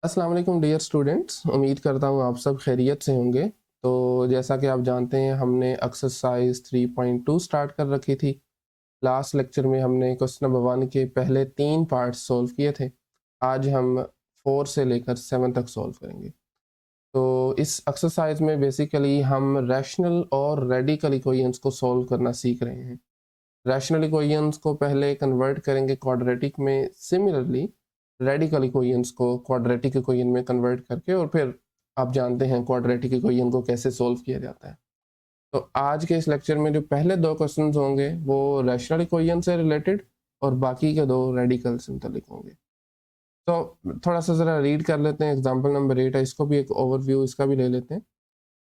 अस्सलाम वालेकुम dear students, उम्मीद करता हूँ आप सब खैरियत से होंगे। तो जैसा कि आप जानते हैं हमने एक्सरसाइज 3.2 स्टार्ट कर रखी थी। लास्ट लेक्चर में हमने क्वेश्चन नंबर 1 के पहले 3 पार्ट सॉल्व किए थे। आज हम 4 से लेकर 7 तक सॉल्व करेंगे। तो इस एक्सरसाइज में बेसिकली हम रैशनल और रेडिकल इक्वेशंस को सॉल्व करना सीख रहे हैं। रैशनल इक्वेशंस को पहले कन्वर्ट करेंगे क्वाड्रेटिक में, सिमिलरली रेडिकल इक्वेशंस को क्वाड्रेटिक इक्वेशन में कन्वर्ट करके, और फिर आप जानते हैं क्वाड्रेटिक इक्वेशन को कैसे सॉल्व किया जाता है। तो आज के इस लेक्चर में जो पहले 2 क्वेश्चंस होंगे वो रैशनल इक्वेशन से रिलेटेड और बाकी के 2 रेडिकल से मुतालिक होंगे। तो थोड़ा सा ज़रा रीड कर लेते हैं। एग्जाम्पल नंबर 8 है, इसको भी एक ओवरव्यू इसका भी ले लेते हैं।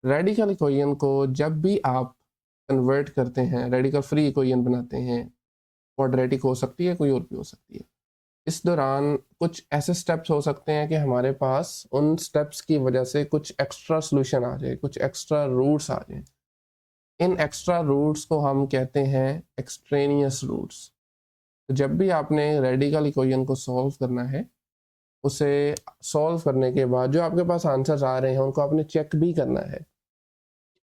रेडिकल इक्वेशन को जब भी आप कन्वर्ट करते हैं, रेडिकल फ्री इक्वेशन बनाते हैं, क्वाड्रेटिक हो सकती है, कोई और भी हो सकती है। इस दौरान कुछ ऐसे स्टेप्स हो सकते हैं कि हमारे पास उन स्टेप्स की वजह से कुछ एक्स्ट्रा सॉल्यूशन आ जाए, कुछ एक्स्ट्रा रूट्स आ जाए। इन एक्स्ट्रा रूट्स को हम कहते हैं एक्सट्रेनियस रूट्स। तो जब भी आपने रेडिकल इक्वेशन को सॉल्व करना है, उसे सॉल्व करने के बाद जो आपके पास आंसर्स आ रहे हैं उनको आपने चेक भी करना है,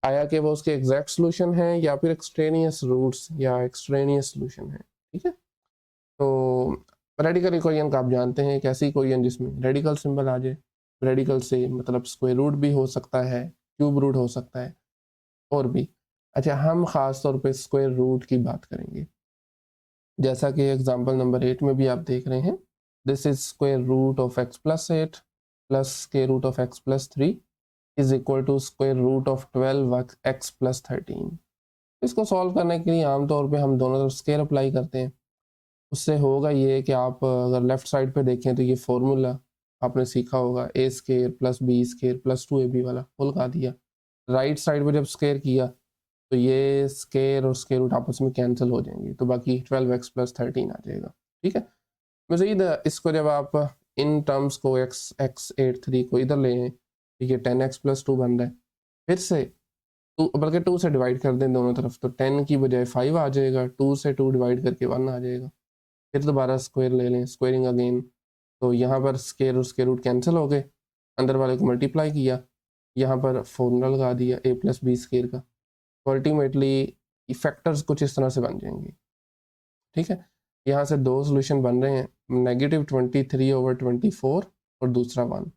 आया कि वो उसके एग्जैक्ट सॉल्यूशन है या फिर एक्सट्रेनियस रूट्स या एक्सट्रेनियस सॉल्यूशन है। ठीक है। तो रेडिकल इक्वेशन का आप जानते हैं, एक ऐसी इक्वेशन जिसमें रेडिकल सिंबल आ जाए। रेडिकल से मतलब स्क्वायर रूट भी हो सकता है, क्यूब रूट हो सकता है, और भी। अच्छा, हम खास तौर पे स्क्वायर रूट की बात करेंगे, जैसा कि एग्जांपल नंबर 8 में भी आप देख रहे हैं। This is square root of X plus 8 plus square root of X plus 3 is equal to square root of 12 X plus 13। इसको सॉल्व करने के लिए आमतौर पे हम दोनों तरफ स्क्वायर अप्लाई करते हैं। उससे होगा ये कि आप अगर लेफ्ट साइड पे देखें तो ये फॉर्मूला आपने सीखा होगा, A square plus B square plus 2ab वाला, वो लगा दिया। राइट साइड पे जब स्केयर किया तो ये स्केयर और स्केयर रूट आपस में कैंसिल हो जाएंगे, तो बाकी 12x प्लस 13 आ जाएगा। ठीक है। मज़ीद इसको जब आप इन टर्म्स को x8 3 को इधर ले आए, ठीक है, 10x प्लस 2 बन रहा है। फिर से टू, बल्कि 2 से डिवाइड कर दें दोनों तरफ, तो 10 की बजाय 5 आ जाएगा, 2 से 2 डिवाइड करके 1 आ जाएगा। फिर दोबारा स्क्वायर ले लें, स्क्वायरिंग अगेन, तो यहाँ पर स्केयर और स्केयर रूट कैंसिल हो गए, अंदर वाले को मल्टीप्लाई किया, यहाँ पर फॉर्मूला लगा दिया a प्लस बी स्केयर का, तो अल्टीमेटली फैक्टर्स कुछ इस तरह से बन जाएंगे। ठीक है। यहाँ से 2 सोल्यूशन बन रहे हैं, -23/24 और दूसरा 1।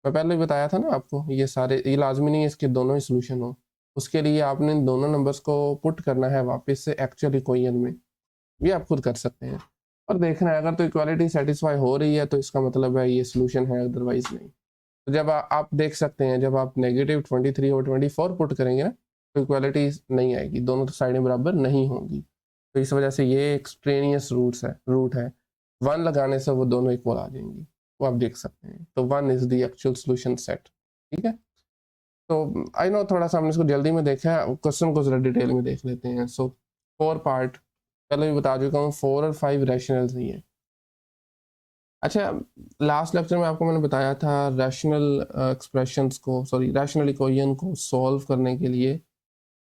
मैं पहले ही बताया था ना आपको, ये सारे, ये लाजमी नहीं है इसके दोनों ही सोल्यूशन हो। उसके लिए आपने इन दोनों नंबर्स को पुट करना है वापस से एक्चुअल इक्वेशन में, ये आप खुद कर सकते हैं और देखना है। अगर तो इक्वालिटी सेटिस्फाई हो रही है तो इसका मतलब है ये सोल्यूशन है, अदरवाइज नहीं। तो जब आप देख सकते हैं, जब आप -23 और 24 पुट करेंगे ना, तो इक्वालिटी नहीं आएगी, दोनों तो साइडें बराबर नहीं होंगी। तो इस वजह से ये एक्सट्रेनियस रूट है। 1 लगाने से वो दोनों इक्वल आ जाएंगी, वो आप देख सकते हैं। तो 1 is the actual solution set. ठीक है। तो आई नो थोड़ा सा हमने इसको जल्दी में देखा है, क्वेश्चन को जरा डिटेल में देख लेते हैं। सो 4 पार्ट पहले भी बता चुका हूँ, 4 और 5 रैशनल्स ही है। अच्छा, लास्ट लेक्चर में आपको मैंने बताया था रैशनल एक्सप्रेशंस को, सॉरी रैशनल इक्वेशन को सॉल्व करने के लिए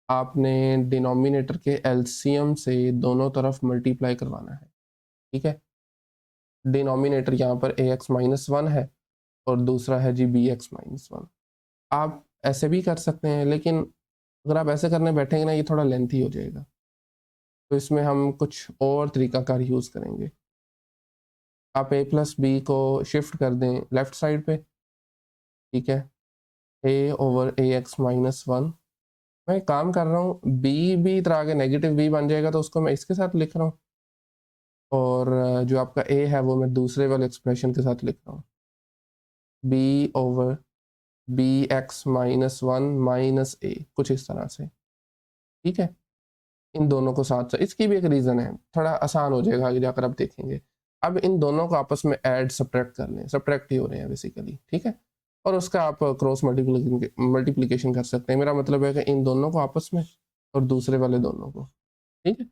आपने डिनोमिनेटर के एलसीएम से दोनों तरफ मल्टीप्लाई करवाना है। ठीक है। डिनोमिनेटर यहाँ पर ax-1 है और दूसरा है जी bx-1। आप ऐसे भी कर सकते हैं, लेकिन अगर आप ऐसे करने बैठेंगे ना, ये थोड़ा लेंथी हो जाएगा, तो इसमें हम कुछ और तरीकाकार यूज़ करेंगे। आप a प्लस बी को शिफ्ट कर दें लेफ्ट साइड पे। ठीक है। a/ax-1। मैं एक काम कर रहा हूँ, b भी इधर आगे नेगेटिव b बन जाएगा, तो उसको मैं इसके साथ लिख रहा हूँ, और जो आपका a है वो मैं दूसरे वाले एक्सप्रेशन के साथ लिख रहा हूँ, b/bx-1 माइनस a, कुछ इस तरह से। ठीक है। इन दोनों को साथ साथ, इसकी भी एक रीज़न है, थोड़ा आसान हो जाएगा आगे जाकर आप देखेंगे। अब इन दोनों को आपस में ऐड सब्ट्रैक्ट कर लें, सब्ट्रैक्ट ही हो रहे हैं बेसिकली। ठीक है। और उसका आप क्रॉस मल्टीप्लिकेशन कर सकते हैं। मेरा मतलब है कि इन दोनों को आपस में और दूसरे वाले दोनों को। ठीक है।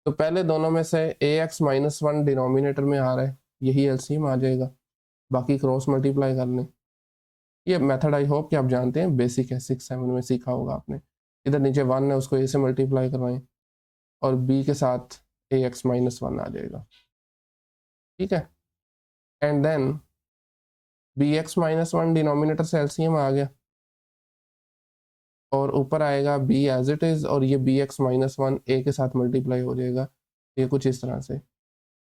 तो पहले दोनों में से ax-1 डिनोमिनेटर में आ रहा है, यही एलसीएम आ जाएगा, बाकी क्रॉस मल्टीप्लाई कर लें। ये मेथड आई होप कि आप जानते हैं, बेसिक है, 6-7 में सीखा होगा आपने। इधर नीचे 1 है, उसको a से मल्टीप्लाई करवाएं और b के साथ ax-1 आ जाएगा। ठीक है। And then B X minus one denominator से एलसीएम आ गया और ऊपर आएगा बी एज इट इज़ और ये बी एक्स माइनस वन ए के साथ मल्टीप्लाई हो जाएगा, ये कुछ इस तरह से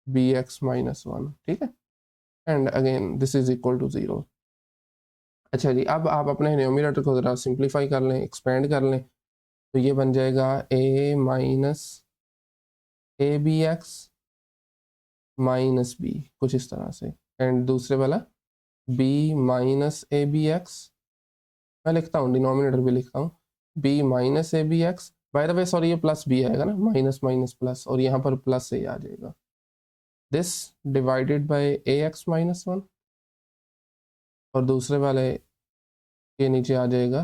बी एक्स माइनस वन, ठीक है। And again this is equal to zero. अच्छा जी, अब आप अपने न्यूमरेटर को ज़रा सिंप्लीफाई कर लें, एक्सपेंड कर लें, तो ये बन जाएगा A minus A B X minus B, कुछ इस तरह से। एंड दूसरे वाला B minus A B X, मैं लिखता हूँ डिनोमिनेटर भी लिखता हूँ, B minus A B X, by the way sorry ये प्लस बी आएगा ना, माइनस माइनस प्लस, और यहाँ पर प्लस ए आ जाएगा, this divided by A X minus one, और दूसरे वाले के नीचे आ जाएगा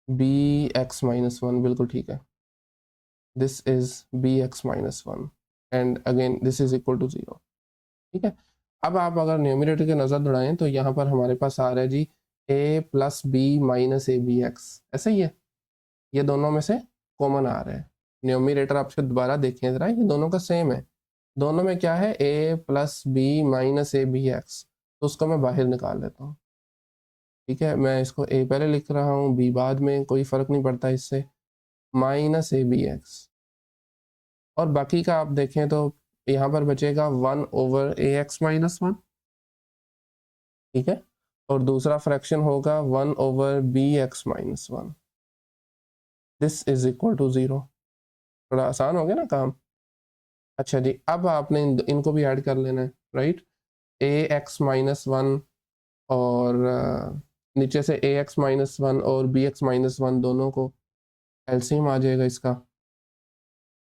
बी एक्स माइनस वन, बिल्कुल ठीक है, this is B X minus one and again this is equal to zero, ठीक है। अब आप अगर न्यूमरेटर की नज़र दौड़ाएं तो यहाँ पर हमारे पास आ रहा है जी A plus B minus A B X, ऐसा ही है, ये दोनों में से कॉमन आ रहा है। न्यूमरेटर आपसे दोबारा देखें ज़रा, ये दोनों का सेम है, दोनों में क्या है A plus B minus A B X, तो उसको मैं बाहर निकाल लेता हूँ, ठीक है। मैं इसको ए पहले लिख रहा हूँ, बी बाद में, कोई फ़र्क नहीं पड़ता इससे, माइनस ए बी एक्स, और बाकी का आप देखें तो यहाँ पर बचेगा one over A X minus one, ठीक है, और दूसरा फ्रैक्शन होगा one over B X minus one, this is equal to zero. थोड़ा आसान हो गया ना काम। अच्छा जी, अब आपने इनको भी ऐड कर लेना है, राइट, ए एक्स माइनस वन और नीचे से ए एक्स माइनस वन और बी एक्स माइनस वन दोनों को एलसीएम आ जाएगा इसका,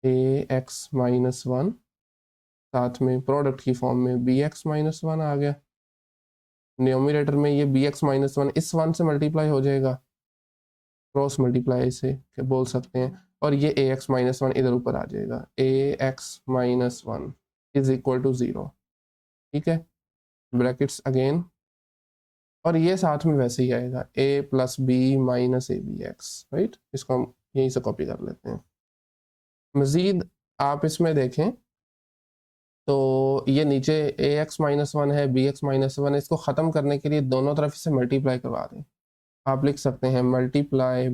ए एक्स माइनस वन साथ में प्रोडक्ट की फॉर्म में बी एक्स माइनस वन आ गया, न्यूमरेटर में ये बी एक्स माइनस वन इस वन से मल्टीप्लाई हो जाएगा, क्रॉस मल्टीप्लाई से बोल सकते हैं, और ये ए एक्स माइनस वन इधर ऊपर आ जाएगा, A X minus one is equal to zero, ठीक है, ब्रैकेट्स अगेन, और ये साथ में वैसे ही आएगा A plus B minus A B X, right, इसको हम यहीं से कॉपी कर लेते हैं। मज़ीद आप इसमें देखें तो ये नीचे ए एक्स माइनस वन है, बी एक्स माइनस वन है, इसको ख़त्म करने के लिए दोनों तरफ इसे मल्टीप्लाई करवा दें, आप लिख सकते हैं multiply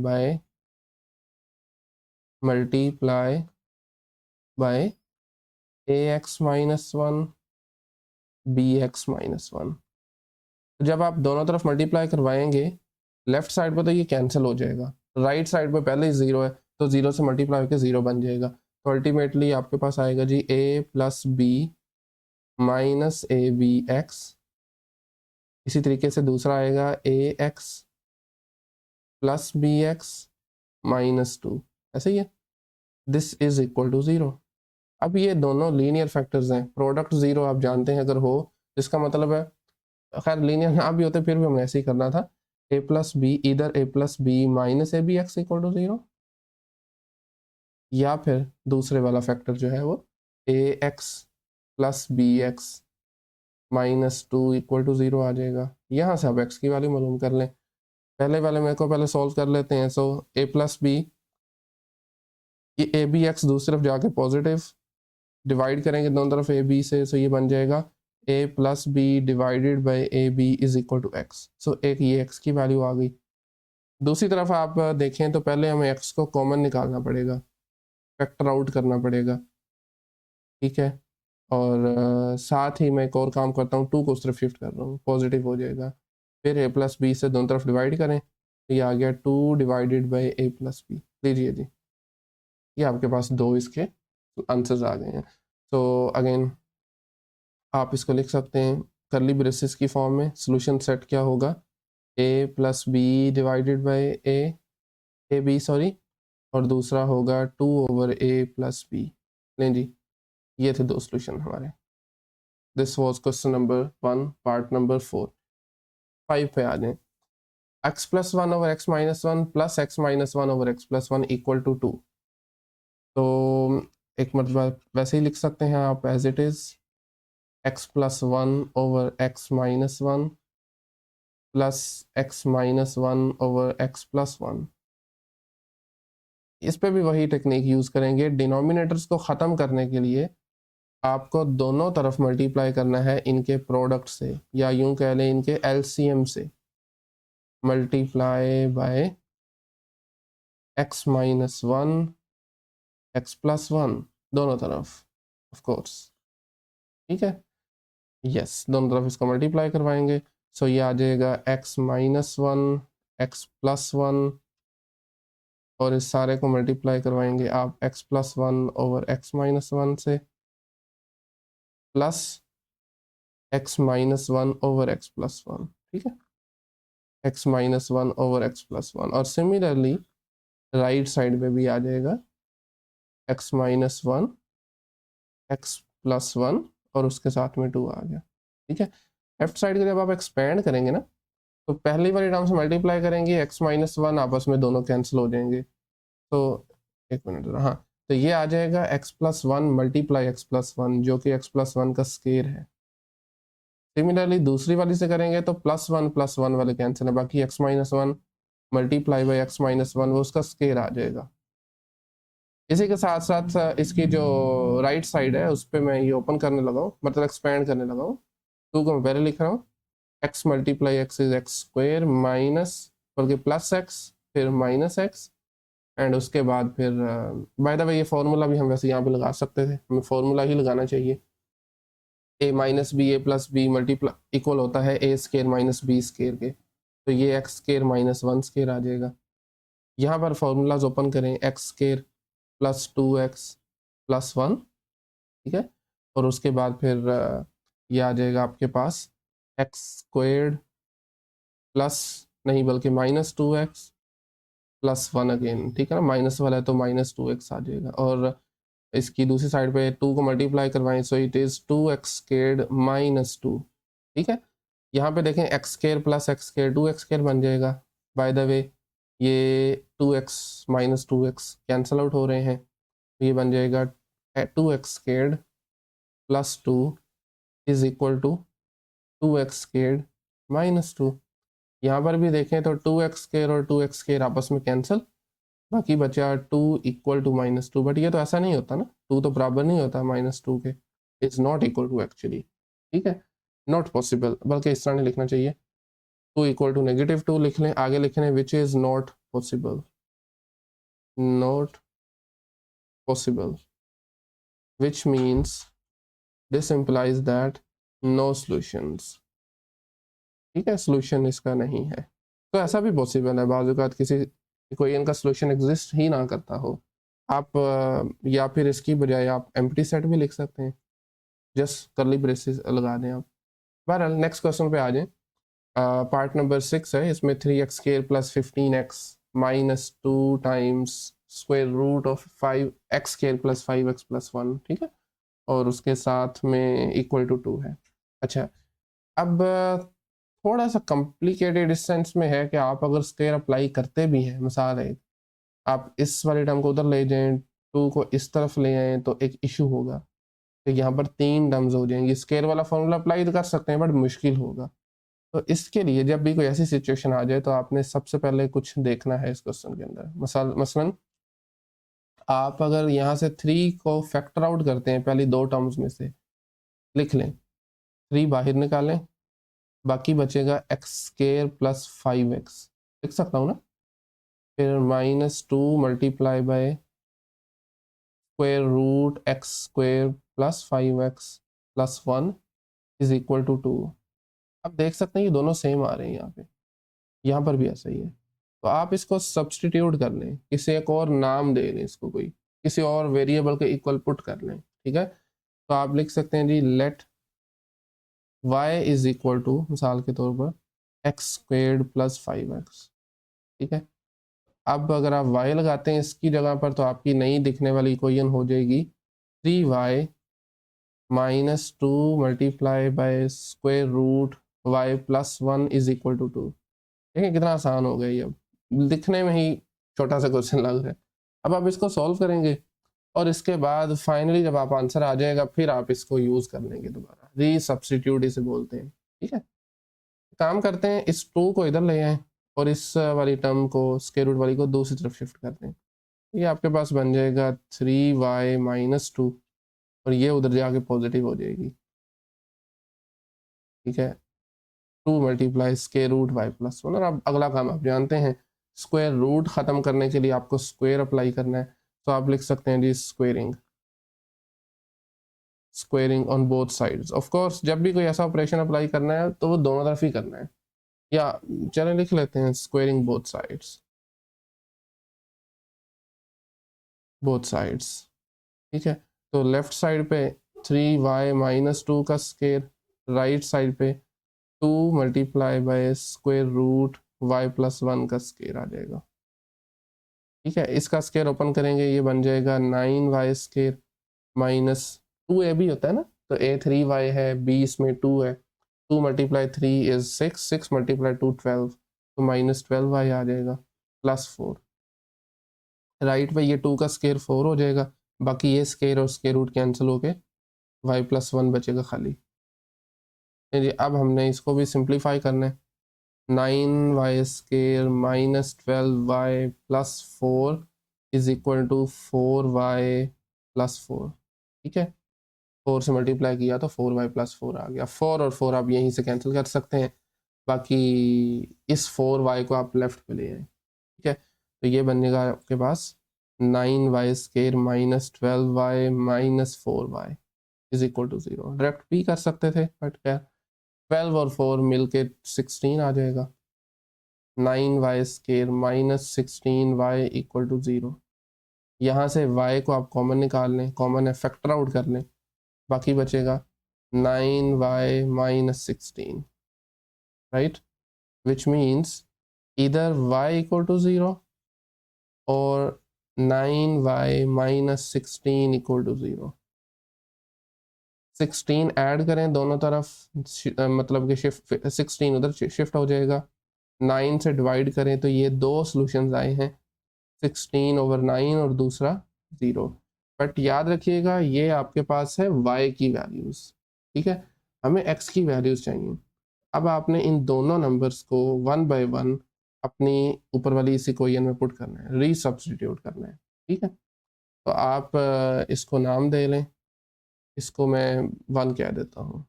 by A X minus one B X minus one. जब आप दोनों तरफ मल्टीप्लाई करवाएंगे लेफ्ट साइड पर तो ये कैंसिल हो जाएगा, राइट साइड पर पहले ही ज़ीरो है तो ज़ीरो से मल्टीप्लाई होकर ज़ीरो बन जाएगा, तो अल्टीमेटली आपके पास आएगा जी A plus B minus A B X, इसी तरीके से दूसरा आएगा A X plus B X minus two, ऐसे ही है, this is equal to zero. अब ये दोनों लीनियर फैक्टर्स हैं, प्रोडक्ट ज़ीरो आप जानते हैं अगर हो, जिसका मतलब है, खैर लीनियर ना भी होते फिर भी हमने ऐसे ही करना था, ए प्लस बी, इधर A plus B minus A B X equal to zero, या फिर दूसरे वाला फैक्टर जो है वो A X plus B X minus two equal to zero आ जाएगा। यहाँ से आप एक्स की वैल्यू मालूम कर लें, पहले वाले मेरे को पहले सॉल्व कर लेते हैं। सो ए प्लस बी, ये ए बी एक्स दूसरी तरफ जाके पॉजिटिव, डिवाइड करेंगे दोनों तरफ ए बी से, सो ये बन जाएगा A plus B divided by A B is equal to X, so एक ये एक्स की वैल्यू आ गई। दूसरी तरफ आप देखें तो पहले हमें एक्स को कॉमन निकालना पड़ेगा, फैक्टर आउट करना पड़ेगा, ठीक है, और साथ ही मैं एक और काम करता हूँ, टू को उस तरफ शिफ्ट कर रहा हूँ, पॉजिटिव हो जाएगा, फिर ए प्लस बी से दोनों तरफ डिवाइड करें, तो ये आ गया two divided by A plus B, लीजिए जी, ये आपके पास दो इसके आंसर्स आ गए हैं। तो अगेन आप इसको लिख सकते हैं करली ब्रेसेस की फॉर्म में, सोल्यूशन सेट क्या होगा, A plus B divided by A B sorry, और दूसरा होगा two over A plus B. लें जी, ये थे दो सोल्यूशन हमारे। This was question number 1 part number 4। 5 पे आ जाएं। X plus one over x minus one plus x minus one over x plus one equal to 2। तो एक मतलब वैसे ही लिख सकते हैं आप as it is, x plus one over x minus one plus x minus one over x plus one. इस पे भी वही टेक्निक यूज़ करेंगे, डिनोमिनेटर्स को ख़त्म करने के लिए आपको दोनों तरफ मल्टीप्लाई करना है इनके प्रोडक्ट से, या यूं कह लें इनके एलसीएम से। Multiply by x minus one x plus one, दोनों तरफ ऑफ कोर्स। ठीक है, यस, दोनों तरफ इसको मल्टीप्लाई करवाएंगे। सो ये आ जाएगा x minus one x plus one, और इस सारे को मल्टीप्लाई करवाएंगे आप x plus one over x minus one से, plus x minus one over x plus one. ठीक है, x minus one over x plus one, और सिमिलरली राइट साइड पे भी आ जाएगा x minus one x plus one, और उसके साथ में 2 आ गया। ठीक है, लेफ्ट साइड के जब आप एक्सपेंड करेंगे ना, तो पहली वाली टर्म से मल्टीप्लाई करेंगे, x माइनस वन आपस में दोनों कैंसिल हो जाएंगे। तो एक मिनट, हाँ, तो ये आ जाएगा x plus one multiply x plus one, जो कि x प्लस वन का स्केयर है। सिमिलरली दूसरी वाली से करेंगे तो प्लस वन वाले कैंसिल है, बाकी x minus one multiply by x minus one, वो उसका स्केयर आ जाएगा। इसी के साथ साथ इसकी जो राइट साइड है उस पर मैं ये ओपन करने लगा हूँ, मतलब एक्सपेंड करने लगा हूँ। 2 को मैं पहले लिख रहा हूँ, x multiply x is x square minus, बल्कि प्लस एक्स फिर माइनस एक्स, एंड उसके बाद फिर बाय द वे ये फॉर्मूला भी हम वैसे यहाँ पे लगा सकते थे, हमें फॉर्मूला ही लगाना चाहिए। a minus B A plus B multiply equal होता है a square minus B square के, तो ये X square minus one square आ जाएगा। यहाँ पर फॉर्मूलाज ओपन करें, X square plus two X plus one, ठीक है, और उसके बाद फिर ये आ जाएगा आपके पास एक्स स्क्वेयर्ड प्लस, नहीं बल्कि minus two X plus one again. ठीक है ना, माइनस वाला है तो माइनस टू एक्स आ जाएगा, और इसकी दूसरी साइड पे 2 को मल्टीप्लाई करवाएं, so it is 2x squared minus 2। ठीक है, यहाँ पे देखें x square plus x square 2x square बन जाएगा। बाय द वे ये 2x minus 2x cancel out हो रहे हैं, तो ये बन जाएगा 2x squared plus 2 is equal to 2x squared minus 2। यहाँ पर भी देखें तो 2x स्क्वायर और 2x स्क्वायर आपस में कैंसिल, बाकी बचा 2 इक्वल टू माइनस 2। बट ये तो ऐसा नहीं होता ना, 2 तो बराबर नहीं होता माइनस 2 के, is not equal to actually. ठीक है, नॉट पॉसिबल, बल्कि इस तरह नहीं लिखना चाहिए, 2 इक्वल टू नेगेटिव 2 लिख लें, आगे लिख लें which is not possible, not possible, which means this implies that no solutions. ठीक है, सॉल्यूशन इसका नहीं है। तो ऐसा भी पॉसिबल है बाज़ औक़ात किसी कोई इनका सॉल्यूशन एग्जिस्ट ही ना करता हो, आप या फिर इसकी बजाय आप एम्प्टी सेट भी लिख सकते हैं, जस्ट करली ब्रेसेस लगा दें आप। बहरहाल नेक्स्ट क्वेश्चन पे आ जाएं। पार्ट नंबर 6 है, इसमें 3x square plus 15x minus 2 times square root of 5x square plus 5x plus 1। ठीक है, और उसके साथ में इक्वल टू 2 है। अच्छा, अब थोड़ा सा कॉम्प्लिकेटेड इस सेंस में है कि आप अगर स्क्वायर अप्लाई करते भी हैं, मिसाल है आप इस वाले टर्म को उधर ले जाएं, 2 को इस तरफ ले आए, तो एक इशू होगा कि यहाँ पर 3 टर्म्स हो जाएंगी। स्क्वायर वाला फॉर्मूला अप्लाई तो कर सकते हैं बट मुश्किल होगा। तो इसके लिए जब भी कोई ऐसी सिचुएशन आ जाए तो आपने सबसे पहले कुछ देखना है इस क्वेश्चन के अंदर। मसलन आप अगर यहाँ से 3 को फैक्टर आउट करते हैं, पहली 2 टर्म्स में से लिख लें, 3 बाहर निकालें, बाकी बचेगा एक्स स्क्वायर प्लस 5x, लिख सकता हूँ ना, फिर minus 2 multiply by square root x square plus 5x plus 1 is equal to 2। आप देख सकते हैं ये दोनों सेम आ रहे हैं यहाँ पे, यहाँ पर भी ऐसा ही है। तो आप इसको सब्सटीट्यूट कर लें, किसी एक और नाम दे लें इसको, कोई किसी और वेरिएबल के इक्वल पुट कर लें। ठीक है, तो आप लिख सकते हैं जी let y is equal to, मिसाल के तौर पर एक्स स्क्वेयर्ड प्लस 5x। ठीक है, अब अगर आप y लगाते हैं इसकी जगह पर, तो आपकी नई दिखने वाली इक्वेशन हो जाएगी 3y minus 2 multiply by square root y plus 1 is equal to 2। ठीक है, कितना आसान हो गया ये, अब दिखने में ही छोटा सा क्वेश्चन लग रहा है। अब आप इसको सॉल्व करेंगे और इसके बाद फाइनली जब आप आंसर आ जाएगा फिर आप इसको यूज कर लेंगे दोबारा, री सब्सटीट्यूट इसे बोलते हैं। ठीक है, काम करते हैं, इस 2 को इधर ले आए और इस वाली टर्म को स्क्वायर रूट वाली को दूसरी तरफ शिफ्ट कर दें। ये आपके पास बन जाएगा 3y माइनस 2, और ये उधर जाके पॉजिटिव हो जाएगी, ठीक है। 2 multiply square root y plus 1। और अब अगला काम आप जानते हैं, स्क्वायर रूट ख़त्म करने के लिए आपको स्क्वायर अप्लाई करना है, तो आप लिख सकते हैं जी squaring, squaring on both sides. Of course जब भी कोई ऐसा ऑपरेशन अप्लाई करना है तो वो दोनों तरफ ही करना है, या चलें लिख लेते हैं squaring both sides, both sides, ठीक है। तो लेफ्ट साइड पे 3y माइनस 2 का स्क्वायर, राइट साइड पे 2 multiply by square root y plus 1 का स्क्वायर आ जाएगा, ठीक है। इसका स्क्वायर ओपन करेंगे, ये बन जाएगा 9y स्क्वायर माइनस 2a भी होता है ना, तो a 3y है, b इसमें 2 है, 2 मल्टीप्लाई 3 इज 6, 6 मल्टीप्लाई 2 12, तो माइनस 12y आ जाएगा प्लस 4। राइट पे ये 2 का स्क्वायर 4 हो जाएगा, बाकी ये स्क्वायर और स्क्वायर रूट कैंसिल होके y प्लस 1 बचेगा खाली। जी अब हमने इसको भी सिंप्लीफाई करना है, 9y square minus 12y plus 4 is equal to 4y plus 4, ठीक है। 4 से मल्टीप्लाई किया तो 4y प्लस 4 आ गया, 4 और 4 आप यहीं से कैंसिल कर सकते हैं, बाकी इस 4y को आप लेफ्ट पे ले आए, ठीक है। तो ये बनेगा आपके पास 9y square minus 12y minus 4y is equal to 0। Direct भी कर सकते थे बट क्या, 12 और 4 मिलके 16 आ जाएगा, 9y square minus 16y equal to 0। यहाँ से y को आप कॉमन निकाल लें, कॉमन है फैक्टर आउट कर लें, बाकी बचेगा 9y minus 16, right, which means इधर y इक्वल टू 0 और 9y minus 16 equal to 0। 16 add करें दोनों तरफ, मतलब कि शिफ्ट 16 उधर शिफ्ट हो जाएगा, 9 से डिवाइड करें तो ये दो सॉल्यूशंस आए हैं, 16 ओवर 9 और दूसरा 0। बट याद रखिएगा ये आपके पास है y की वैल्यूज़, ठीक है, हमें x की वैल्यूज़ चाहिए। अब आपने इन दोनों नंबर्स को 1 बाय 1 अपनी ऊपर वाली इस इक्वेशन में पुट करना है, रीसब्स्टिट्यूट करना है, ठीक है। तो आप इसको नाम दे लें, इसको मैं 1 कह देता हूँ।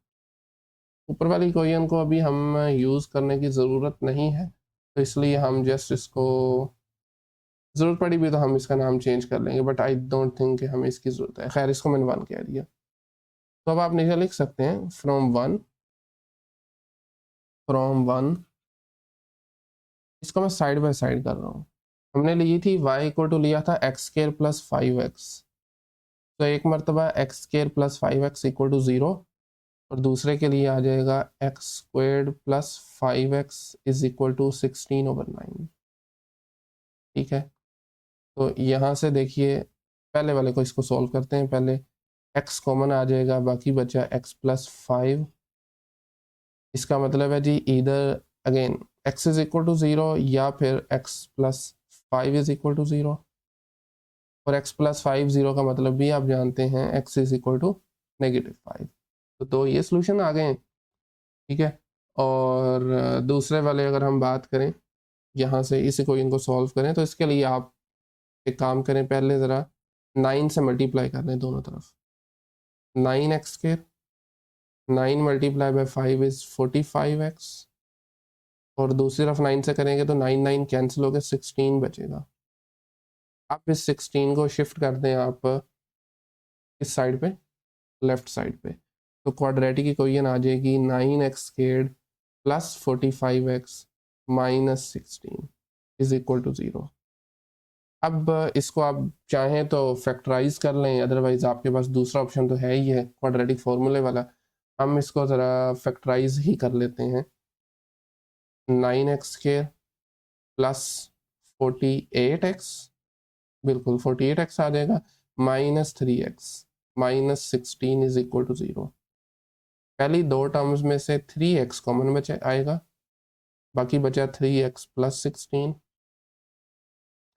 ऊपर वाली इक्वेशन को अभी हम यूज़ करने की ज़रूरत नहीं है, तो इसलिए हम जस्ट इसको, ज़रूरत पड़ी भी तो हम इसका नाम चेंज कर लेंगे, बट आई डोंट थिंक कि हमें इसकी ज़रूरत है। खैर इसको मैंने 1 कह दिया, तो अब आप नीचे लिख सकते हैं फ्रॉम 1, इसको मैं साइड बाय साइड कर रहा हूँ। हमने ली थी y इक्वल टू लिया था एक्स स्क्र प्लस 5x, तो एक मरतबा x square plus 5x equal to 0, और दूसरे के लिए आ जाएगा x squared plus 5x is equal to 16 over 9, ठीक है। तो यहाँ से देखिए पहले वाले को इसको सॉल्व करते हैं, पहले x कॉमन आ जाएगा, बाकी बचा x प्लस 5, इसका मतलब है जी इधर again x is equal to 0 या फिर x plus 5 is equal to 0, और x प्लस 5 0 का मतलब भी आप जानते हैं x इज इक्वल टू -5। तो ये सोल्यूशन आ गए हैं, ठीक है। और दूसरे वाले अगर हम बात करें, यहाँ से इस इक्वेशन को सॉल्व करें, तो इसके लिए आप एक काम करें, पहले ज़रा 9 से मल्टीप्लाई कर लें दोनों तरफ, 9x square, 9 multiply by 5 is 45x, और दूसरी तरफ 9 से करेंगे तो 9 9 कैंसिल हो गए, 16 बचेगा। आप इस 16 को शिफ्ट कर दें आप इस साइड पे, लेफ्ट साइड पे, तो क्वाड्रेटिक इक्वेशन आ जाएगी 9x squared plus 45x minus 16 is equal to 0। अब इसको आप चाहें तो फैक्टराइज कर लें, अदरवाइज आपके पास दूसरा ऑप्शन तो है ही है क्वाड्रेटिक फार्मूले वाला, हम इसको ज़रा फैक्टराइज ही कर लेते हैं। 9x स्क्वायर प्लस 48x, बिल्कुल 48x आ जाएगा, minus 3x minus 16 is equal to 0। पहली दो टर्म्स में से 3x कॉमन बचा आएगा, बाकी बचा 3x प्लस 16,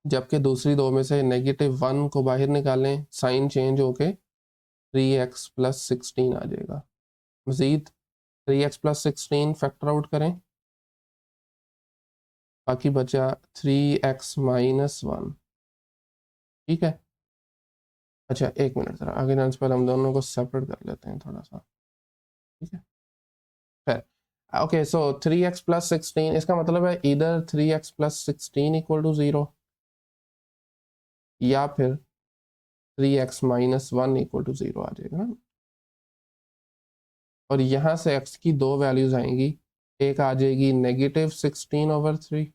जबकि दूसरी दो में से -1 को बाहर निकालें, साइन चेंज होके 3x प्लस 16 आ जाएगा। मज़ीद 3x प्लस 16 फैक्टर आउट करें, बाकी बचा 3x माइनस 1, ठीक है। अच्छा एक मिनट ज़रा आगे जाने से पहले हम दोनों को सेपरेट कर लेते हैं थोड़ा सा, ठीक है। फिर ओके, सो 3x प्लस 16, इसका मतलब है इधर 3x प्लस 16 इक्वल टू 0 या फिर 3x माइनस 1 इक्वल टू 0 आ जाएगा ना। और यहाँ से x की दो वैल्यूज आएंगी, एक आ जाएगी नेगेटिव 16/3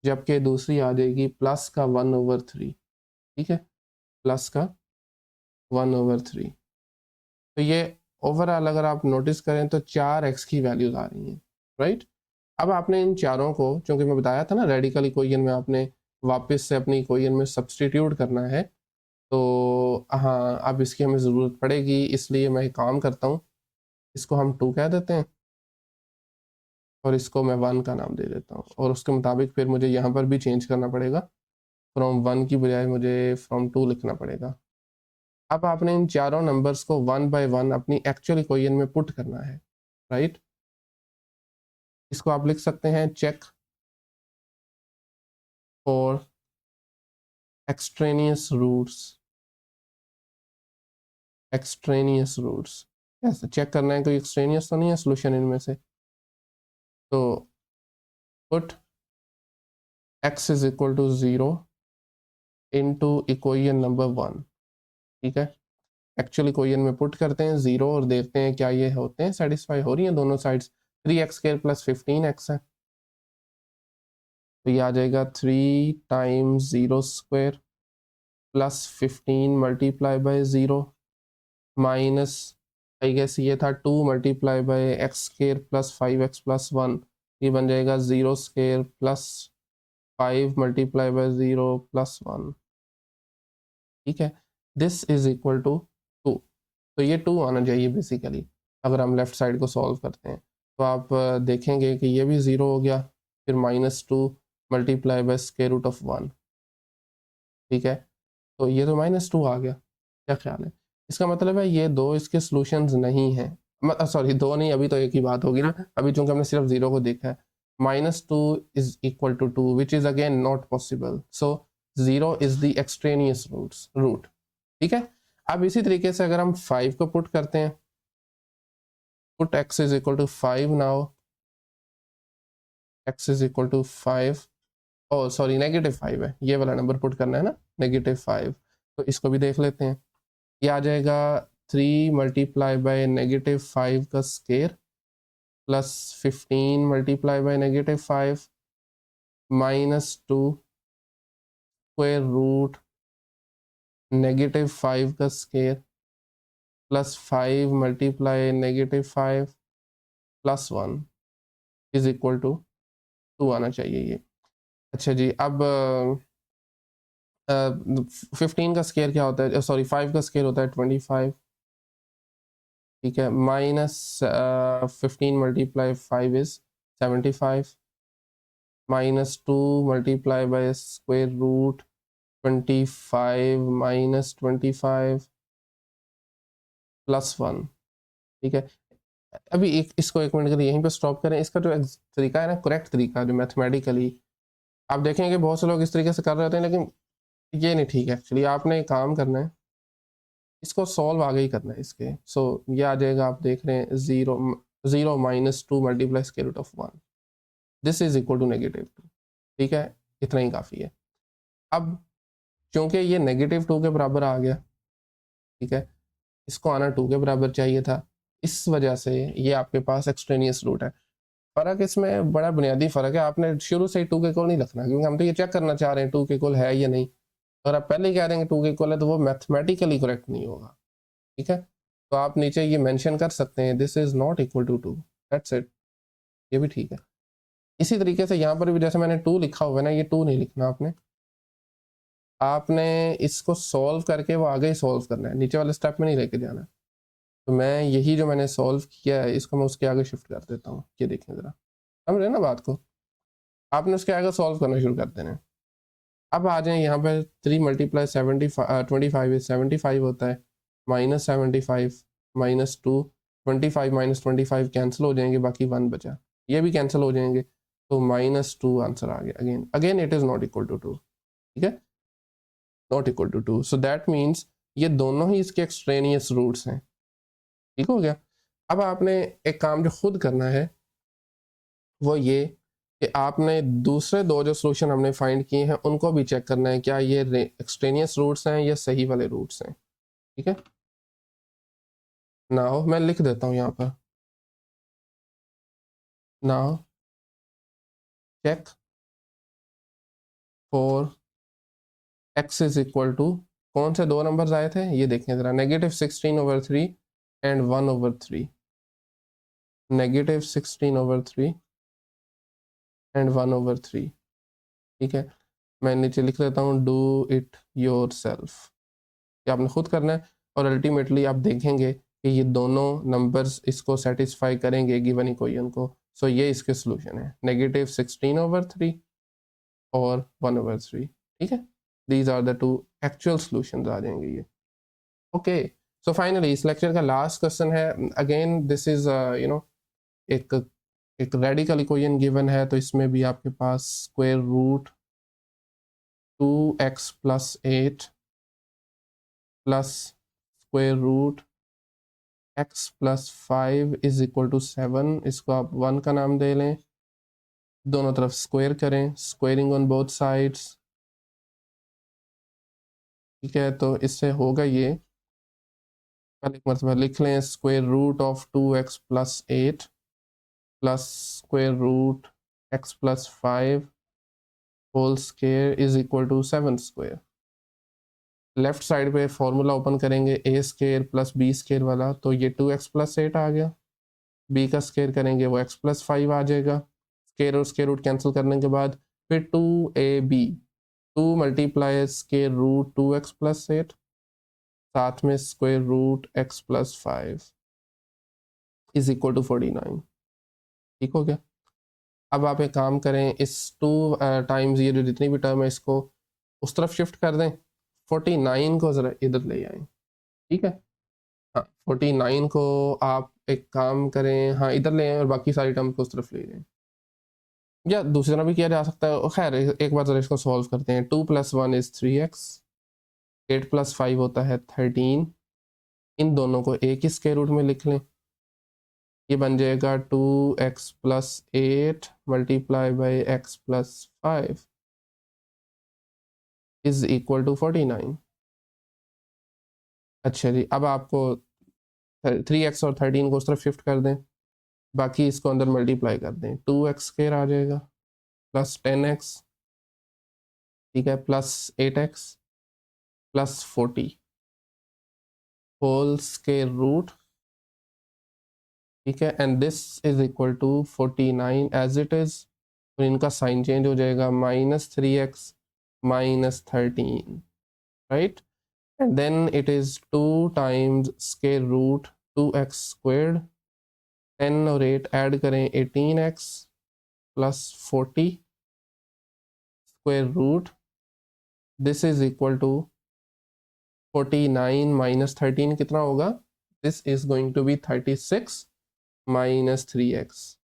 जबकि दूसरी आ जाएगी प्लस का 1/3, ठीक है, प्लस का 1/3। तो ये ओवरऑल अगर आप नोटिस करें तो 4x की वैल्यूज आ रही हैं, राइट। अब आपने इन चारों को, क्योंकि मैं बताया था ना रेडिकल इक्वेशन में आपने वापस से अपनी इक्वेशन में सब्सटीट्यूट करना है, तो हाँ अब इसकी हमें ज़रूरत पड़ेगी, इसलिए मैं एक काम करता हूँ, इसको हम 2 कह देते हैं और इसको मैं 1 का नाम दे देता हूँ, और उसके मुताबिक फिर मुझे यहाँ पर भी चेंज करना पड़ेगा, फ्रॉम 1 की बजाय मुझे फ्रॉम 2 लिखना पड़ेगा। अब आपने इन चारों नंबर्स को 1 बाय 1 अपनी एक्चुअल इक्वेशन में पुट करना है, राइट। इसको आप लिख सकते हैं check for extraneous roots. Extraneous roots कैसे चेक करना है, कोई एक्सट्रेनियस तो नहीं है सोल्यूशन इनमें से, तो put x is equal to 0 into equation number 1, ठीक है। एक्चुअल इक्वेशन में पुट करते हैं 0 और देखते हैं क्या ये होते हैं, सेटिस्फाई हो रही हैं दोनों साइड्स। 3x² प्लस 15x है, तो ये आ जाएगा 3 times 0² plus 15 multiply by 0 minus I guess ये था 2 multiply bye x² plus 5x plus 1, ये बन जाएगा 0² प्लस 5 मल्टीप्लाई बाय 0 प्लस 1, ठीक है। दिस इज इक्वल टू 2, तो ये 2 आना चाहिए बेसिकली। अगर हम लेफ्ट साइड को सॉल्व करते हैं तो आप देखेंगे कि ये भी 0 हो गया, फिर -2 multiply by square root of 1, ठीक है। तो ये तो -2 आ गया, क्या ख्याल है? इसका मतलब है ये दो इसके सॉल्यूशंस नहीं हैं, सॉरी दो नहीं, अभी तो एक ही बात होगी ना, अभी चूंकि हमने सिर्फ 0 को देखा है। -2 is equal to 2 which is again not possible, so 0 is the extraneous root, ठीक है। अब इसी तरीके से अगर हम 5 को पुट करते हैं, put x is equal to 5 now, x is equal to 5, oh sorry -5 है, ये वाला नंबर पुट करना है ना, -5, तो इसको भी देख लेते हैं। ये आ जाएगा 3 मल्टीप्लाई बाय -5 का square plus 15 multiply by -5 -2 square root -5 का square plus 5 multiply -5 plus 1 is equal to 2 आना चाहिए ये। अच्छा जी, अब 15 का स्केयर क्या होता है, सॉरी 5 का स्केयर होता है 25, ठीक है, -15 multiply 5 is 75 -2 multiply by square root 25 -25 plus 1, ठीक है। अभी इसको एक मिनट के लिए यहीं पे स्टॉप करें। इसका जो तरीका है ना, करेक्ट तरीका जो मैथमेटिकली, आप देखेंगे बहुत से लोग इस तरीके से कर रहे होते हैं, लेकिन ये नहीं ठीक है एक्चुअली। आपने एक काम करना है, इसको सॉल्व आगे ही करना है इसके। सो ये आ जाएगा, आप देख रहे हैं 0 -2 multiply square root of 1, this is equal to -2, ठीक है, इतना ही काफ़ी है। अब क्योंकि ये -2 के बराबर आ गया, ठीक है, इसको आना 2 के बराबर चाहिए था, इस वजह से ये आपके पास एक्सट्रेनियस रूट है। फ़र्क इसमें बड़ा बुनियादी फ़र्क है, आपने शुरू से ही 2 के इक्वल नहीं रखना, क्योंकि हम तो ये चेक करना चाह रहे हैं 2 के इक्वल है या नहीं। अगर आप पहले ही कह रहे हैं 2 के इक्वल है तो वो मैथमेटिकली करेक्ट नहीं होगा, ठीक है। तो आप नीचे ये मेंशन कर सकते हैं this is not equal to 2, that's it, ये भी ठीक है। इसी तरीके से यहाँ पर भी जैसे मैंने 2 लिखा हुआ है ना, ये 2 नहीं लिखना आपने, आपने इसको सॉल्व करके वो आगे ही सॉल्व करना है, नीचे वाले स्टेप में नहीं लेके जाना है। तो मैं यही जो मैंने सॉल्व किया है इसको मैं उसके आगे शिफ्ट कर देता हूँ, ये देखें ज़रा, समझ रहे हैं ना बात को। आपने उसके आगे सॉल्व करना शुरू कर देना है। अब आ जाए यहाँ पर 3 मल्टीप्लाई 25 75 होता है, -75 -2 25 -25 कैंसिल हो जाएंगे, बाकी 1 बचा, ये भी कैंसिल हो जाएंगे, तो -2 आंसर आ गया। Again it is not equal to 2, ठीक है। Not equal to 2। So that means ये दोनों ही इसके एक्सट्रेनियस रूट्स हैं। ठीक हो गया। अब आपने एक काम जो खुद करना है वो ये कि आपने दूसरे दो जो सोल्यूशन हमने फाइंड किए हैं उनको भी चेक करना है क्या ये एक्सट्रेनियस रूट्स हैं या सही वाले रूट्स हैं। ठीक है, नाउ मैं लिख देता हूँ यहाँ पर, now check for x is equal to, कौन से दो नंबर्स आए थे ये देखें ज़रा, -16/3 एंड 1/3, -16/3 एंड 1/3। ठीक है, मैं नीचे लिख देता हूँ डू इट योर सेल्फ, कि आपने खुद करना है और अल्टीमेटली आप देखेंगे कि ये दोनों नंबर्स इसको सेटिस्फाई करेंगे गिवन इक्वेशन को। सो ये इसके सोल्यूशन है, -16/3 और 1/3। ठीक है, these are the two actual solutions आ जाएंगे ये। ओके, सो फाइनली इस लेक्चर का लास्ट क्वेश्चन है, again this is you know एक एक रेडिकल इक्वेशन गिवन है, तो इसमें भी आपके पास square root 2x + 8 plus square root x + 5 is equal to 7, इसको आप 1 का नाम दे लें, दोनों तरफ स्क्वायर करें, स्क्वायरिंग ऑन बोथ साइड्स। ठीक है, तो इससे होगा ये, पहले एक मरतबा लिख लें, square root of 2x + 8 plus square root x + 5 whole square is equal to 7 square. Left side पे फॉर्मूला ओपन करेंगे a स्क्वायर + b स्क्वायर वाला, तो ये 2x + 8 आ गया, b का स्क्वायर करेंगे वो x + 5 आ जाएगा, स्क्वायर और स्क्वायर रूट कैंसिल करने के बाद फिर 2ab, 2 × स्क्वायर रूट 2x + 8 साथ में square root x + 5 is equal to 49। ठीक हो गया। अब आप एक काम करें, इस 2 टाइम्स ये जो जितनी भी टर्म है इसको उस तरफ शिफ्ट कर दें, 49 को ज़रा इधर ले आएँ। ठीक है, हाँ 49 को आप एक काम करें, हाँ इधर ले आएँ और बाकी सारी टर्म को उस तरफ ले जाएँ, या दूसरी तरह भी किया जा सकता है। खैर एक बार ज़रा इसको सॉल्व करते हैं। 2 + 1 इज़ 3x, 8 + 5 होता है 13, इन दोनों को एक ही स्क्वायर रूट में लिख लें, ये बन जाएगा 2x + 8 × x + 5 is equal to 49। अच्छा जी, अब आपको 3x और 13 को उस तरफ शिफ्ट कर दें, बाकी इसको अंदर मल्टीप्लाई कर दें, 2x² आ जाएगा प्लस 10x, ठीक है, plus 8x plus 40 whole square root. ठीक है, and this is equal to 49 as it is, तो इनका साइन चेंज हो जाएगा, -3x - 13, right, and then it is 2 times square root 2x squared, 10 और 8 ऐड करें 18x plus 40 square root, this is equal to 49 - 13 कितना होगा, this is going to be 36 - 3x।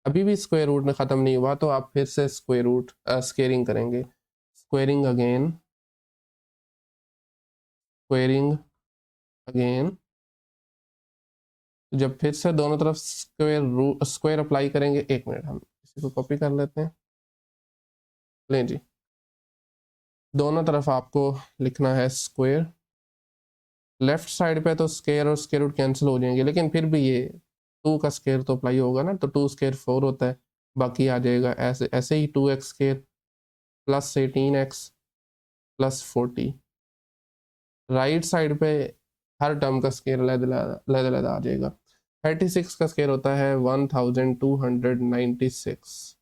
अभी भी स्क्वायर रूट में ख़त्म नहीं हुआ, तो आप फिर से स्क्वायर रूट स्क्वेयरिंग करेंगे, स्क्वेयरिंग अगेन, जब फिर से दोनों तरफ स्क्वायर अप्लाई करेंगे, एक मिनट हम इसी को कॉपी कर लेते हैं, लें जी, दोनों तरफ आपको लिखना है स्क्वायर, लेफ्ट साइड पे तो स्क्वायर और स्क्वायर रूट कैंसिल हो जाएंगे, लेकिन फिर भी ये 2 का स्क्वायर तो अप्लाई होगा ना, तो 2 स्क्वायर 4 होता है, बाकी आ जाएगा ऐसे ऐसे ही 2x² plus 18x plus 40, right side पे हर टर्म का स्क्वायर अलग आ जाएगा। 36 का स्क्वायर होता है 1296,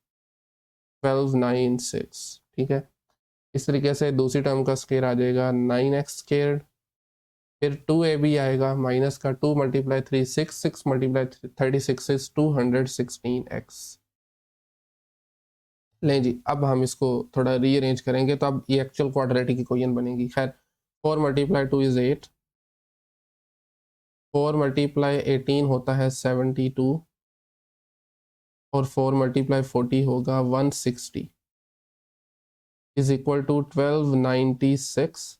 1296। ठीक है, इस तरीके से दूसरी टर्म का स्क्वायर आ जाएगा 9x², फिर 2ab आएगा, माइनस का 2 × 3 6, 6 × 36 इज 216x। लें जी, अब हम इसको थोड़ा रीअरेंज करेंगे, तो अब ये एक्चुअल क्वाड्रेटिक इक्वेशन बनेगी। खैर 4 × 2 इज 8, 4 × 18 होता है 72, और 4 × 40 होगा 160। Is equal to 1296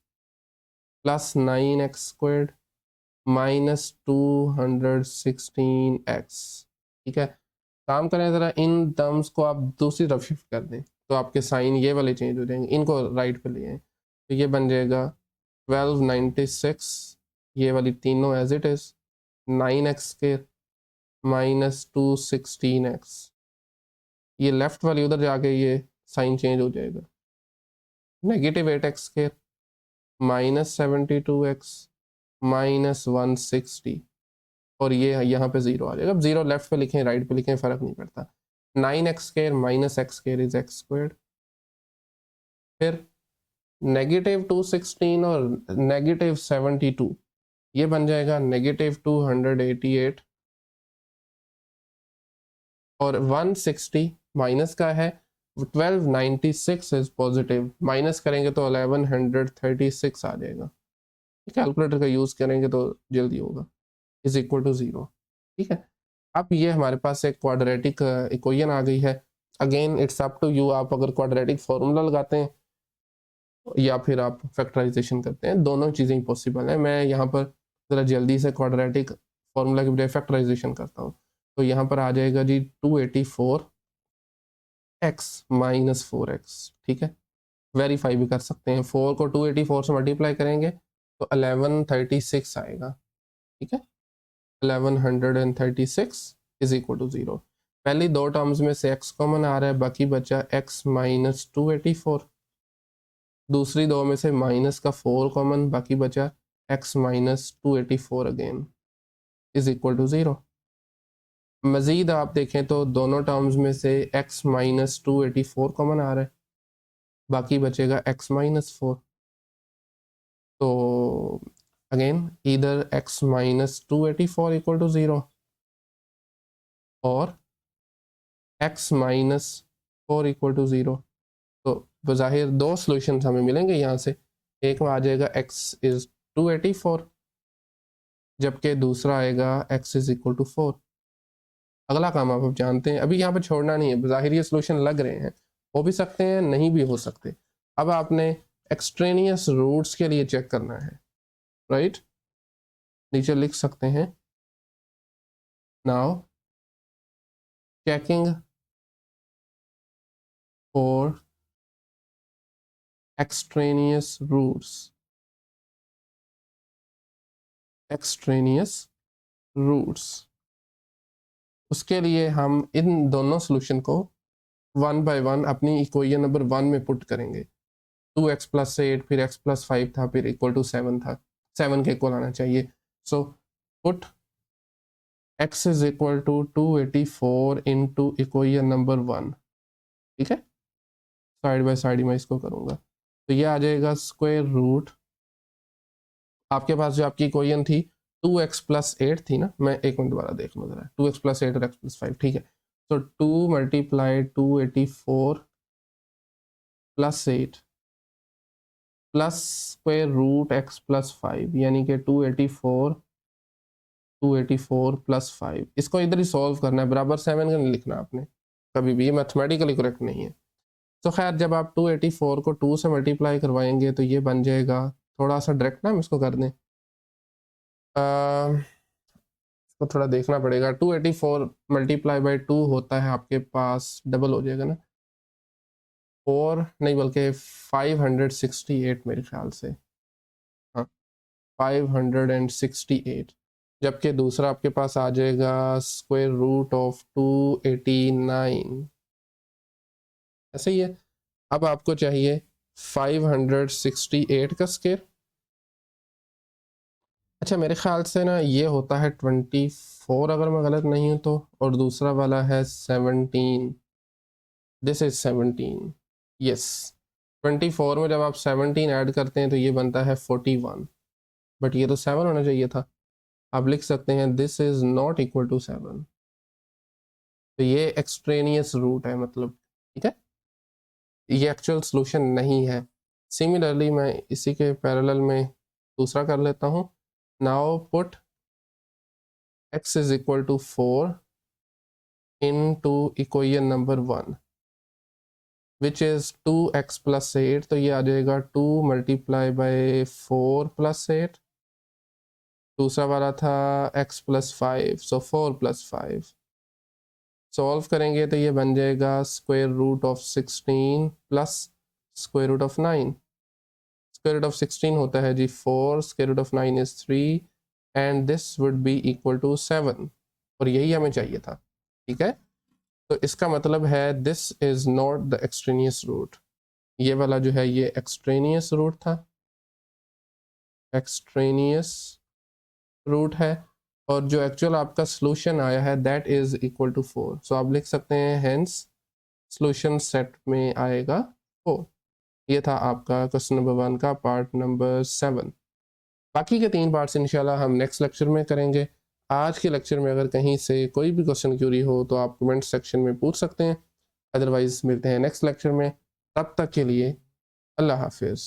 plus 9x² minus 216x। ठीक है, काम करें ज़रा, इन टर्म्स को आप दूसरी तरफ शिफ्ट कर दें तो आपके साइन ये वाले चेंज हो जाएंगे, इनको राइट पे ले आए तो ये बन जाएगा 1296, ये वाली तीनों as it is, 9x² minus 216x, ये लेफ्ट वाली उधर जाके ये साइन चेंज हो जाएगा, negative 8x² minus 72x minus 160, और ये यहाँ पे जीरो आ जाएगा। अब जीरो लेफ्ट पे लिखें राइट पे लिखें फर्क नहीं पड़ता। 9x² minus x² is x², फिर नेगेटिव 216 और नेगेटिव 72, ये बन जाएगा नेगेटिव 288, और 160 माइनस का है, 1296 इज पॉजिटिव, माइनस करेंगे तो 1136 आ जाएगा। कैलकुलेटर का यूज़ करेंगे तो जल्दी होगा, इज इक्वल टू 0। ठीक है, अब ये हमारे पास एक क्वाड्रेटिक इक्वेशन आ गई है। Again it's up to you, आप अगर क्वाड्रेटिक फॉर्मूला लगाते हैं या फिर आप फैक्टराइजेशन करते हैं, दोनों चीज़ें ही पॉसिबल है। मैं यहाँ पर ज़रा जल्दी से क्वाड्रेटिक फॉर्मूला की बजाय फैक्टराइजेशन करता हूँ, तो यहाँ पर आ जाएगा जी 284x माइनस 4x। ठीक है, वेरीफाई भी कर सकते हैं, 4 को 284 से मल्टीप्लाई करेंगे तो 1136 आएगा। ठीक है, 1136 इज इक्वल टू 0। पहली दो टर्म्स में से x कॉमन आ रहा है, बाकी बचा x माइनस 284, दूसरी दो में से माइनस का 4 कॉमन, बाकी बचा x minus 284 again is equal to 0। मज़ीद आप देखें तो दोनों टर्म्स में से x माइनस 284 कॉमन आ रहा है, बाकी बचेगा x माइनस 4। तो अगेन इधर x माइनस 284 इक्वल टू 0 और x माइनस 4 इक्वल टू 0। तो बज़ाहिर दो सॉल्यूशंस हमें मिलेंगे यहाँ से, एक में आ जाएगा x इज़ 284, जबकि दूसरा आएगा x इज़ इक्वल टू 4। अगला काम आप जानते हैं, अभी यहाँ पे छोड़ना नहीं है, बज़ाहिर ये सॉल्यूशन लग रहे हैं, हो भी सकते हैं नहीं भी हो सकते। अब आपने एक्सट्रेनियस रूट्स के लिए चेक करना है, राइट? नीचे लिख सकते हैं, now checking for extraneous roots, extraneous roots, उसके लिए हम इन दोनों सॉल्यूशन को वन बाय वन अपनी इक्वेशन नंबर 1 में पुट करेंगे। 2x प्लस 8, फिर x प्लस 5 था, फिर इक्वल टू 7 था, 7 के इक्वल आना चाहिए। So put x is equal to 284 into equation number 1। ठीक है, साइड बाय साइड मैं इसको करूँगा, तो ये आ जाएगा स्क्वायर रूट, आपके पास जो आपकी इक्वेशन थी 2x प्लस 8 थी ना, मैं एक मिनट दोबारा देख लूँ ज़रा, 2x प्लस 8 और x प्लस 5। ठीक है, तो 2 multiply 284 plus 8 plus square root x plus 5, यानी कि 284 प्लस 5, इसको इधर ही सॉल्व करना है, बराबर 7 का नहीं लिखना आपने कभी भी, ये मैथमेटिकली करेक्ट नहीं है। तो खैर जब आप 284 को 2 से मल्टीप्लाई करवाएंगे तो ये बन जाएगा, थोड़ा सा डायरेक्ट ना हम इसको कर दें, इसको थोड़ा देखना पड़ेगा। 284 मल्टीप्लाई बाई 2 होता है आपके पास, डबल हो जाएगा ना, 4 नहीं बल्कि 568 मेरे ख्याल से, हाँ 568, जबकि दूसरा आपके पास आ जाएगा स्क्वायर रूट ऑफ 289, ऐसे ही है। अब आपको चाहिए 568 का स्क्वायर, अच्छा मेरे ख्याल से ना ये होता है 24 अगर मैं गलत नहीं हूँ तो, और दूसरा वाला है 17, दिस इज 17, यस 24 में जब आप 17 ऐड करते हैं तो ये बनता है 41, बट ये तो 7 होना चाहिए था। आप लिख सकते हैं this is not equal to 7, तो ये एक्सट्रेनियस रूट है मतलब, ठीक है, ये एक्चुअल सॉल्यूशन नहीं है। सिमिलरली मैं इसी के पैरेलल में दूसरा कर लेता हूँ, now put x is equal to 4 into equation number 1। Which is 2x plus 8, तो ये आ जाएगा 2 मल्टीप्लाई बाई 4 प्लस 8। दूसरा वाला था x plus 5, so 4 plus 5। Solve करेंगे तो ये बन जाएगा square root of 16 plus square root of 9। Square root of 16 होता है जी 4, square root of 9 is 3 and this would be equal to 7, और यही हमें चाहिए था। ठीक है, तो इसका मतलब है this is not the extraneous root. ये वाला जो है ये एक्सट्रेनियस रूट था, एक्सट्रेनियस रूट है, और जो एक्चुअल आपका सोल्यूशन आया है that is equal to 4। So आप लिख सकते हैं हेंस सोल्यूशन सेट में आएगा 4। ये था आपका क्वेश्चन नंबर 1 का पार्ट नंबर 7। बाकी के 3 पार्ट्स इंशाल्लाह हम नेक्स्ट लेक्चर में करेंगे। आज के लेक्चर में अगर कहीं से कोई भी क्वेश्चन क्यूरी हो तो आप कमेंट सेक्शन में पूछ सकते हैं, अदरवाइज मिलते हैं नेक्स्ट लेक्चर में। तब तक के लिए अल्लाह हाफिज़।